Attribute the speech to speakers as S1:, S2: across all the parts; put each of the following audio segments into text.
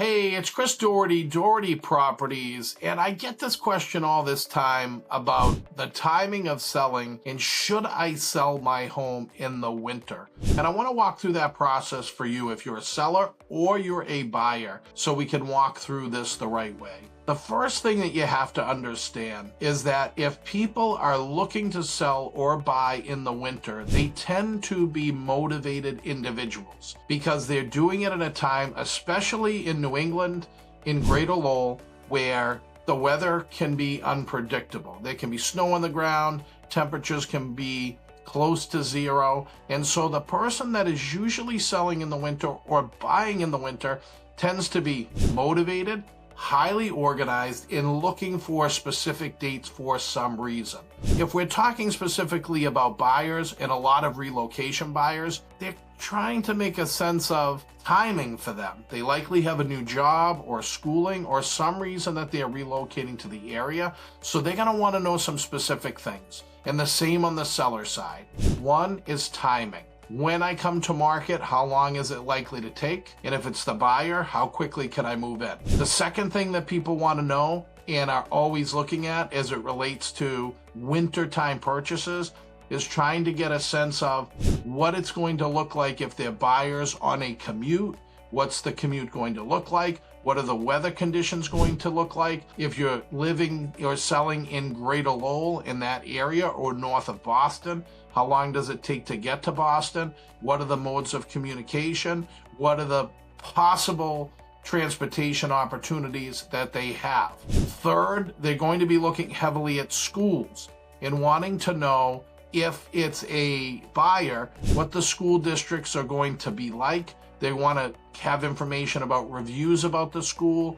S1: Hey, it's Chris Doherty, Doherty Properties, and I get this question all this time about the timing of selling and should I sell my home in the winter? And I want to walk through that process for you if you're a seller or you're a buyer so we can walk through this the right way. The first thing that you have to understand is that if people are looking to sell or buy in the winter, they tend to be motivated individuals because they're doing it at a time, especially in New England, in Greater Lowell, where the weather can be unpredictable. There can be snow on the ground, temperatures can be close to zero, and so the person that is usually selling in the winter or buying in the winter tends to be motivated, highly organized, in looking for specific dates for some reason. If we're talking specifically about buyers and a lot of relocation buyers, they're trying to make a sense of timing for them. They likely have a new job or schooling or some reason that they're relocating to the area, so they're going to want to know some specific things. And the same on the seller side. One is timing. When I come to market, how long is it likely to take? And if it's the buyer, how quickly can I move in? The second thing that people want to know and are always looking at as it relates to wintertime purchases is trying to get a sense of what it's going to look like if they're buyers on a commute. What's the commute going to look like? What are the weather conditions going to look like? If you're living or selling in Greater Lowell in that area or north of Boston, how long does it take to get to Boston? What are the modes of communication? What are the possible transportation opportunities that they have? Third, they're going to be looking heavily at schools and wanting to know, if it's a buyer, what the school districts are going to be like. They want to have information about reviews about the school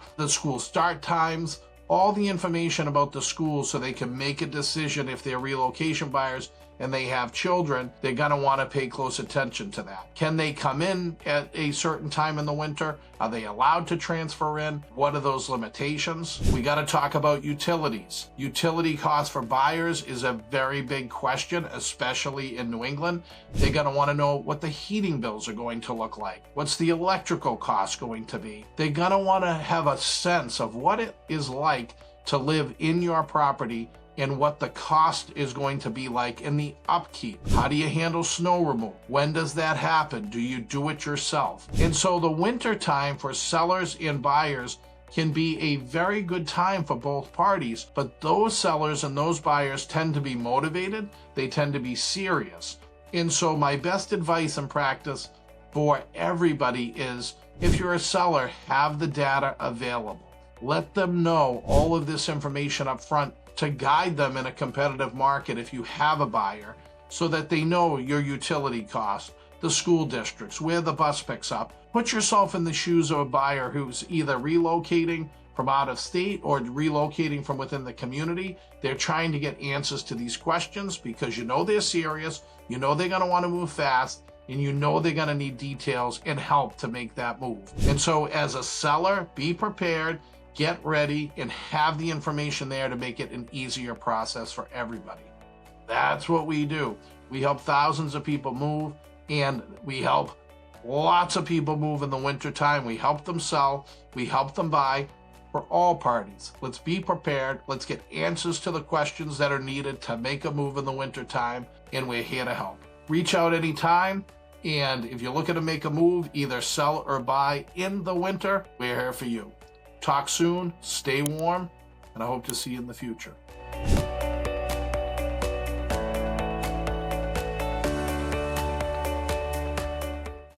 S1: start times, all the information about the school so they can make a decision. If they're relocation buyers and they have children, they're going to want to pay close attention to that. Can they come in at a certain time in the winter? Are they allowed to transfer in? What are those limitations? We got to talk about utilities. Utility costs for buyers is a very big question, especially in New England. They're going to want to know what the heating bills are going to look like. What's the electrical cost going to be? They're going to want to have a sense of what it is like to live in your property and what the cost is going to be like in the upkeep. How do you handle snow removal? When does that happen? Do you do it yourself? And so the winter time for sellers and buyers can be a very good time for both parties, but those sellers and those buyers tend to be motivated. They tend to be serious. And so my best advice and practice for everybody is, if you're a seller, have the data available. Let them know all of this information up front to guide them in a competitive market if you have a buyer, so that they know your utility costs, the school districts, where the bus picks up. Put yourself in the shoes of a buyer who's either relocating from out of state or relocating from within the community. They're trying to get answers to these questions because you know they're serious, you know they're going to want to move fast, and you know they're going to need details and help to make that move. And so as a seller, be prepared, get ready, and have the information there to make it an easier process for everybody. That's what we do. We help thousands of people move, and we help lots of people move in the wintertime. We help them sell, we help them buy, for all parties. Let's be prepared. Let's get answers to the questions that are needed to make a move in the wintertime, and we're here to help. Reach out anytime, and if you're looking to make a move, either sell or buy in the winter, we're here for you. Talk soon, stay warm, and I hope to see you in the future.